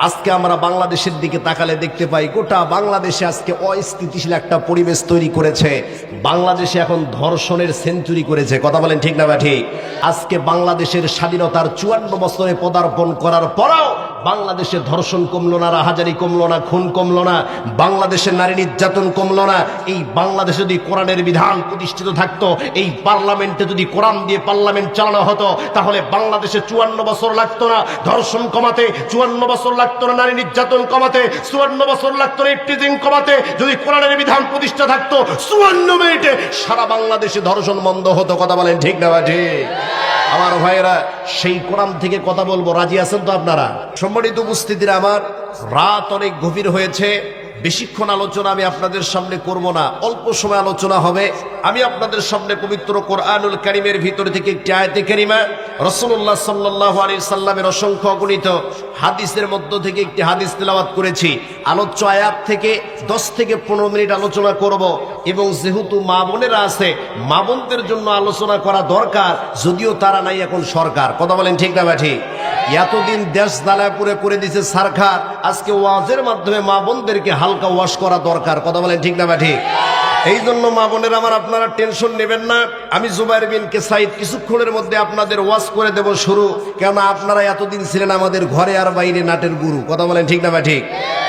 আজকে আমরা বাংলাদেশের দিকে তাকালে দেখতে পাই গোটা বাংলাদেশে আজকে অস্থিতিশীল একটা পরিবেশ তৈরি করেছে। বাংলাদেশে এখন ধর্ষণের সেঞ্চুরি করেছে। কথা বলেন ঠিক না ঠিক? আজকে বাংলাদেশের স্বাধীনতার 54 বছরে পদার্পণ করার পরেও বাংলাদেশে ধর্ষণ কমলো না, রাহাজানি কমলো না, খুন কমলো না, বাংলাদেশের নারী নির্যাতন কমলো না। এই বাংলাদেশে যদি কোরআনের বিধান প্রতিষ্ঠিত থাকতো, এই পার্লামেন্টে যদি কোরআন দিয়ে পার্লামেন্ট চালানো হতো, তাহলে বাংলাদেশে 54 বছর লাগতো না ধর্ষণ কমাতে, 54 বছর লাগতো না নারী নির্যাতন কমাতে, 54 বছর লাগতো না ইফটিজিং কমাতে। যদি কোরআনের বিধান প্রতিষ্ঠা থাকতো, 54 মিনিটে সারা বাংলাদেশে ধর্ষণ বন্ধ হতো। কথা বলেন ঠিক না ঠিক? আমার ভাইয়েরা, সেই কোরআন থেকে কথা বলবো, রাজি আছেন তো আপনারা? সম্মানিত উপস্থিতিরা আমার, রাত অনেক গভীর হয়েছে, বেশিক্ষণ আলোচনা আমি আপনাদের সামনে করব না, অল্প সময় আলোচনা হবে। আমি আপনাদের সামনে পবিত্র কোরআনুল কারীমের ভিতর থেকে একটি আয়াতে কারিমা, রাসূলুল্লাহ সাল্লাল্লাহু আলাইহি সাল্লামের অসংখ্য অগণিত হাদিসের মধ্য থেকে একটি হাদিস তেলাওয়াত করেছি। আলোচ্য আয়াত থেকে 10 থেকে 15 মিনিট আলোচনা করব। এবং যেহেতু মা বোনেরা আছে, মা বোনদের জন্য আলোচনা করা দরকার, যদিও তারা নাই এখন সরকার। কথা বলেন ঠিক না ঠিক? এতদিন দেশ দালাপুরে করে দিয়েছে সরকার, আজকে ওয়াজের মাধ্যমে মা বোনদেরকে হালকা ওয়াশ করা দরকার। কথা বলেন ঠিক না ঠিক? এই জন্য মা বোনের আমার, আপনারা টেনশন নেবেন না। আমি জুবাইর বিন কেসাইদ কিছুক্ষণের মধ্যে আপনাদের ওয়াজ করে দেব শুরু। কেন আপনারা এতদিন ছিলেন আমাদের ঘরে আর বাইরে নাটের গুরু। কথা বলেন ঠিক না ঠিক?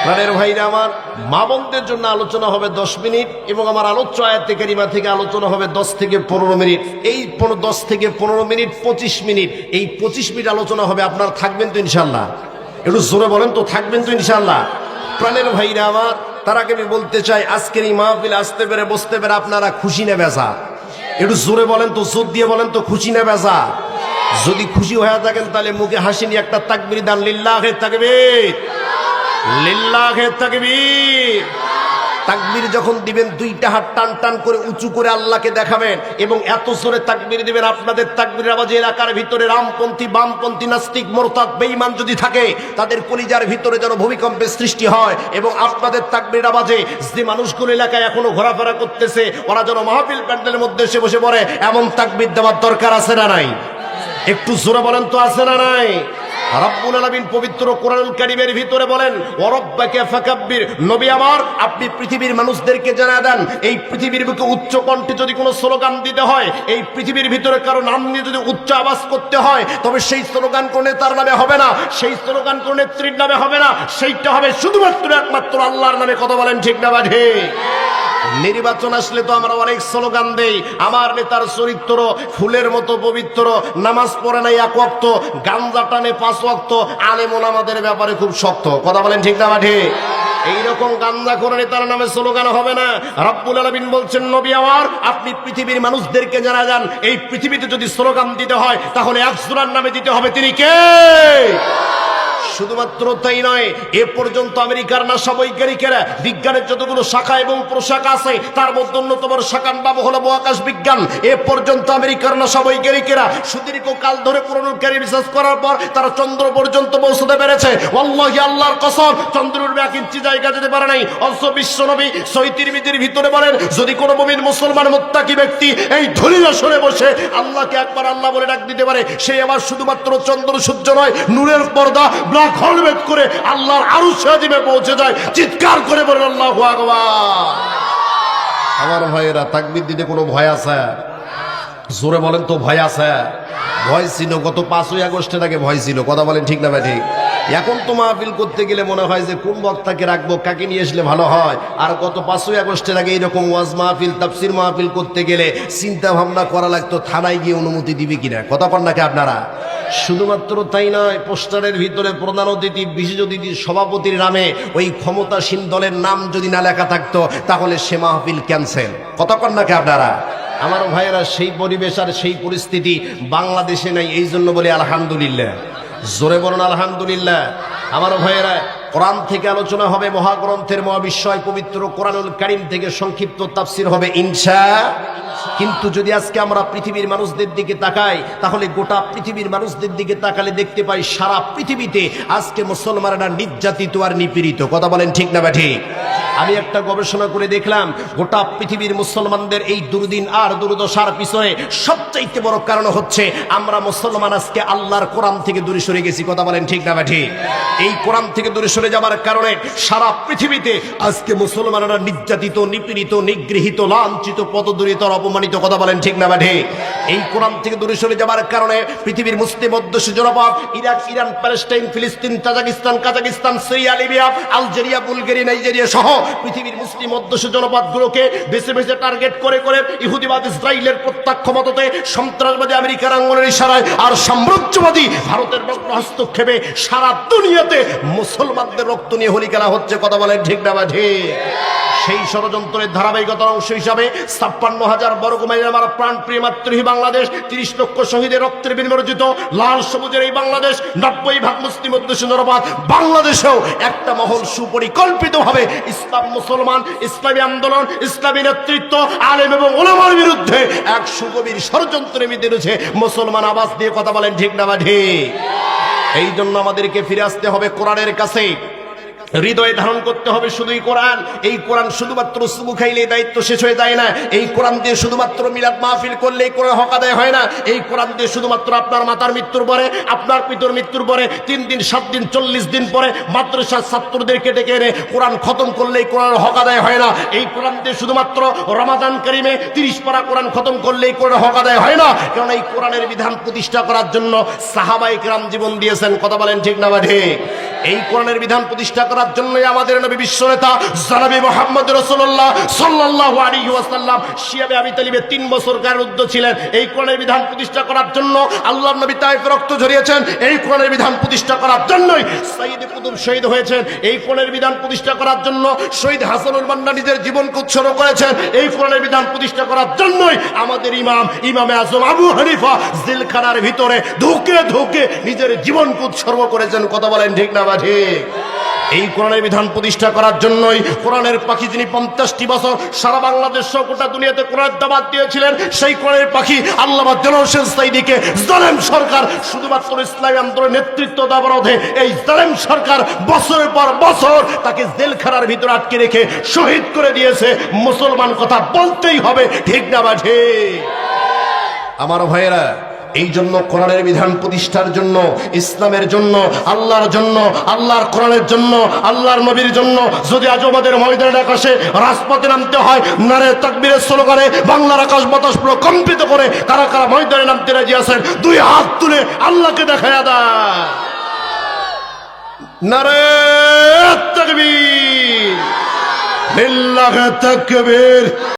প্রাণের ভাইরা আমার, মা বোনদের জন্য আলোচনা হবে 10 মিনিট এবং আমার আলোচ্য আয়াতে কারিমা থেকে আলোচনা হবে 10 থেকে 15 মিনিট। এই 10 থেকে 15 মিনিট 25 মিনিট, এই 25 মিনিট আলোচনা হবে। আপনারা থাকবেন তো ইনশাল্লাহ? একটু জোরে বলেন তো, থাকবেন তো ইনশাল্লাহ? প্রাণের ভাইরা আমার, তার আগে আমি বলতে চাই, আজকের এই মাহফিলে আসতে পেরে বসতে পেরে আপনারা খুশি না বেজা? একটু জোরে বলেন তো, জোর দিয়ে বলেন তো, খুশি না বেজা? যদি খুশি হয়ে থাকেন তাহলে মুখে হাসি নিয়ে একটা তাকবীর দেন। লিল্লাহে তাকবীর, লিল্লাহে তাকবীর। তাকবীর যখন দিবেন, 2টা হাত টান টান করে উঁচু করে আল্লাহকে দেখাবেন এবং এত জোরে তাকবীর দিবেন, আপনাদের তাকবীরের আওয়াজে এলাকার ভিতরে রামপন্থী, বামপন্থী, নাস্তিক, মুরতাদ, বেঈমান যদি থাকে, তাদের কলিজার ভিতরে যেন ভূমিকম্পের সৃষ্টি হয়। এবং আপনাদের তাকবীরের আওয়াজে যে মানুষগুলো এলাকায় এখনো ঘোরাফেরা করতেছে, ওরা যেন মাহফিল প্যান্ডেলের মধ্যে এসে বসে পড়ে, এমন তাকবীর দেওয়ার দরকার আছে না নাই? একটু জোরে বলেন তো, আছে না নাই? রব্বুল আলামিন পবিত্র কোরআনুল কারীমের ভিতরে বলেন, ওয়া রাব্বাকা ফাকাব্বির। নবী আমার, আপনি পৃথিবীর মানুষদেরকে জানা দেন, এই পৃথিবীর বুকে উচ্চ কণ্ঠে যদি কোনো স্লোগান দিতে হয়, এই পৃথিবীর ভিতরে কারো নাম নিয়ে যদি উচ্চ আওয়াজ করতে হয়, তবে সেই স্লোগান কোন নেতার নামে হবে না, সেই স্লোগান কোন নেত্রীর নামে হবে না, সেইটা হবে শুধুমাত্র একমাত্র আল্লাহর নামে। কথা বলেন ঠিক না ঠিক? নির্বাচন আসলে তো আমরা অনেক স্লোগান দেই, আমার নেতার চরিত্র ফুলের মতো পবিত্র, নামাজ পড়ে নাই 1 ওয়াক্ত, গাঞ্জা টানে 5 ওয়াক্ত, আলেম ওলামাদের ব্যাপারে খুব শক্ত। কথা বলেন ঠিক না ঠিক? এইরকম গাঞ্জা করে নেতার নামে স্লোগান হবে না। রব্বুল আলামিন বলছেন, নবী আমার, আপনি পৃথিবীর মানুষদেরকে জানা যান, এই পৃথিবীতে যদি স্লোগান দিতে হয় তাহলে একজনের নামে দিতে হবে, তিনি কে? শুধুমাত্র তাই নয়, এ পর্যন্ত আমেরিকার নাসা বৈজ্ঞানিকেরা বিজ্ঞানের যতগুলো শাখা এবং প্রশাখা আছে, তার মধ্যে অন্যতম শাখার নাম হলো মহাকাশ বিজ্ঞান। এ পর্যন্ত আমেরিকার নাসা বৈজ্ঞানিকেরা সুদীর্ঘ কাল ধরে কোরআনুল কারীম রিসার্চ করার পর তারা চন্দ্র পর্যন্ত পৌঁছতে পেরেছে। ওয়াল্লাহি, আল্লাহর কসম, চন্দ্রের 1 ইঞ্চি জায়গা যেতে পারে নাই। অথচ বিশ্বনবী সহিহ তিরমিজির ভিতরে বলেন, যদি কোনো মুমিন মুসলমান মুত্তাকি ব্যক্তি এই ধূলির আসরে বসে আল্লাহকে একবার আল্লাহ বলে ডাক দিতে পারে, সে আবার শুধুমাত্র চন্দ্র সূর্য নয়, নূরের পর্দা ব্ল্যাক হোল ভেদ করে আল্লাহর আরশে আজিমে পৌঁছে যায়। চিৎকার করে বলেন আল্লাহু আকবার। আমার ভাইয়েরা, তাকবীর দিতে কোনো ভয় আছে? জোরে বলেন তো, ভয় আছে? ভয় ছিল গত 5ই আগস্টের আগে, ভয় ছিল। কথা বলেন ঠিক না ঠিক? এখন তো মাহফিল করতে গেলে মনে হয় যে কোন বক্তাকে রাখবো, কাকে নিয়ে আসলে ভালো হয়। আর গত 5ই আগস্টের আগে এরকম ওয়াজ মাহফিল, তাফসির মাহফিল করতে গেলে চিন্তা ভাবনা করা লাগতো থানায় গিয়ে অনুমতি দিবে কিনা। কথা কন নাকি আপনারা? শুধুমাত্র তাই নয়, পোস্টারের ভিতরে প্রধান অতিথি, বিশেষ অতিথি, সভাপতির নামে ওই ক্ষমতাসীন দলের নাম যদি না লেখা থাকতো, তাহলে সে মাহফিল ক্যান্সেল। কথা কন নাকি আপনারা? আমার ভাইয়েরা, সেই পরিবেশ আর সেই পরিস্থিতি বাংলাদেশে নাই। এই জন্য বলি আলহামদুলিল্লাহ। জোরে বলুন আলহামদুলিল্লাহ। আমার ভাইয়েরা, কোরআন থেকে আলোচনা হবে, মহাগ্রন্থের মহাবিশ্বয় পবিত্র কোরআনুল কারীম থেকে সংক্ষিপ্ত তাফসীর হবে ইনশাআল্লাহ। কিন্তু যদি আজকে আমরা পৃথিবীর মানুষদের দিকে তাকাই, তাহলে গোটা পৃথিবীর মানুষদের দিকে তাকালে দেখতে পাই সারা পৃথিবীতে আজকে মুসলমানরা নির্যাতিত আর নিপীড়িত। কথা বলেন ঠিক না ঠিক? আমি একটা গবেষণা করে দেখলাম গোটা পৃথিবীর মুসলমানদের এই দুর্দিন আর দুর্দশার পিছনে সবচাইতে বড় কারণ হচ্ছে আমরা মুসলমান আজকে আল্লাহর কোরআন থেকে দূরে সরে গেছি। কথা বলেন ঠিক না ঠিক? এই কোরআন থেকে দূরে সরে যাওয়ার কারণে সারা পৃথিবীতে আজকে মুসলমানরা নির্যাতিত, নিপীড়িত, নিগৃহীত, লাঞ্ছিত, পদদলিত, অপমানিত। কথা বলেন ঠিক না ঠিক? এই কোরআন থেকে দূরে সরে যাওয়ার কারণে পৃথিবীর মুসলিম অধ্যুষিত জনপদ ইরাক, ইরান, প্যালেস্টাইন, ফিলিস্তিন, Tajikistan, Kazakhstan, Syria, Libya, Algeria, Bulgaria, Nigeria সহ পৃথিবীর মুসলিম অধ্যুষিত জনপদগুলোকে বেছে বেছে টার্গেট করে করে ইহুদিবাদ ইসরায়েলের প্রত্যক্ষ মদতে, সন্ত্রাসবাদী আমেরিকার আঙ্গুলের ইশারায় আর সাম্রাজ্যবাদী ভারতের হস্তক্ষেপে সারা দুনিয়াতে মুসলমানদের রক্ত নিয়ে হোলি খেলা হচ্ছে। কথা বলেন ঠিক না ঠিক? সেই ষড়যন্ত্রের ধারাবাহিকতার অংশ হিসাবে 56,000 বর্গ মাইলের আমার প্রাণ প্রিয় মাতৃভূমি বাংলাদেশ, 30 লক্ষ শহীদের রক্তের বিনিময়ে অর্জিত লাল সবুজের এই বাংলাদেশ, 90% মুসলিম অধ্যুষিত জনপদ বাংলাদেশেও একটা মহল সুপরিকল্পিতভাবে ইসলাম, মুসলমান, ইসলামী আন্দোলন, ইসলামী নেতৃত্ব, আলেম এবং উলামার বিরুদ্ধে এক সুগভীর ষড়যন্ত্রে মেতে রয়েছে। মুসলমান আওয়াজ দিয়ে কথা বলেন ঠিক না ঠিক? এই জন্য আমাদেরকে ফিরে আসতে হবে কোরআনের কাছে। হৃদয়ে ধারণ করতে হবে শুধুই কোরআন। এই কোরআন শুধুমাত্র সুবু খাইলে দায়িত্ব শেষ হয়ে যায় না। এই কোরআন দিয়ে শুধুমাত্র মিলাদ মাহফিল করলেই কোরআন হক আদায় হয় না। এই কোরআন দিয়ে শুধুমাত্র আপনার মাতার মৃত্যুর পরে, আপনার পিতার মৃত্যুর পরে 3 দিন, 7 দিন, 40 দিন পরে মাদ্রাসার ছাত্রদেরকে ডেকে এনে কোরআন খতম করলেই কোরআন হক আদায় হয় না। এই কোরআন দিয়ে শুধুমাত্র রমাদান কারিমে 30 পারা কোরআন খতম করলেই কোরআন হক আদায় হয় না। কারণ এই কোরআনের বিধান প্রতিষ্ঠা করার জন্য সাহাবায়ে কেরাম জীবন দিয়েছেন। কথা বলেন ঠিক না ঠিক? এই কোরআনের বিধান প্রতিষ্ঠা করার জন্যই আমাদের নবী বিশ্বনেতা জনাবে মুহাম্মদ রাসূলুল্লাহ সাল্লাল্লাহু আলাইহি ওয়াসাল্লাম শিয়াবে আবি তালিবের 3 বছর কারারুদ্ধ ছিলেন। এই কোরআনের বিধান প্রতিষ্ঠা করার জন্য আল্লাহর নবী তায়েফে রক্ত ঝরিয়েছেন। এই কোরআনের বিধান প্রতিষ্ঠা করার জন্যই সাইয়্যিদ কুতুব শহীদ হয়েছেন। এই কোরআনের বিধান প্রতিষ্ঠা করার জন্য শহীদ হাসানুল বান্না নিজের জীবনকে উৎসর্গ করেছেন। এই কোরআনের বিধান প্রতিষ্ঠা করার জন্যই আমাদের ইমামে আজম আবু হানিফা জেলখানার ভিতরে ধুকে ধুকে নিজের জীবনকে উৎসর্গ করেছেন। কথা বলেন ঠিক না ঠিক? এই কোরআনের বিধান প্রতিষ্ঠা করার জন্যই কোরআনের পাখি যিনি 50টি বছর সারা বাংলাদেশ সহ গোটা দুনিয়াতে কোরআনের দাওয়াত দিয়েছিলেন, সেই কোরআনের পাখি আল্লামা দেলোয়ার হোসেন সাঈদীকে জালেম সরকার শুধুমাত্র ইসলামী আন্দোলনের নেতৃত্ব দেওয়ার এই জালেম সরকার বছরের পর বছর তাকে জেলখানার ভিতরে আটকে রেখে শহীদ করে দিয়েছে। মুসলমান কথা বলতেই হবে ঠিক না ঠিক? আমার ভাইয়েরা, এই জন্য কোরআনের বিধান প্রতিষ্ঠার জন্য, ইসলামের জন্য, আল্লাহর জন্য, আল্লাহর কোরআনের জন্য, আল্লাহর নবীর জন্য যদি আজ আমাদের ময়দানের আকাশে রাজপথে নামতে হয়, নারে তাকবীরের স্লোগানে বাংলার আকাশ বাতাস পুরো কম্পিত করে কারা কারা ময়দানে নামতে রাজি আছেন 2 হাত তুলে আল্লাহকে দেখায়া দেয়। নারে তাকবীর, লিল্লাহি তাকবীর।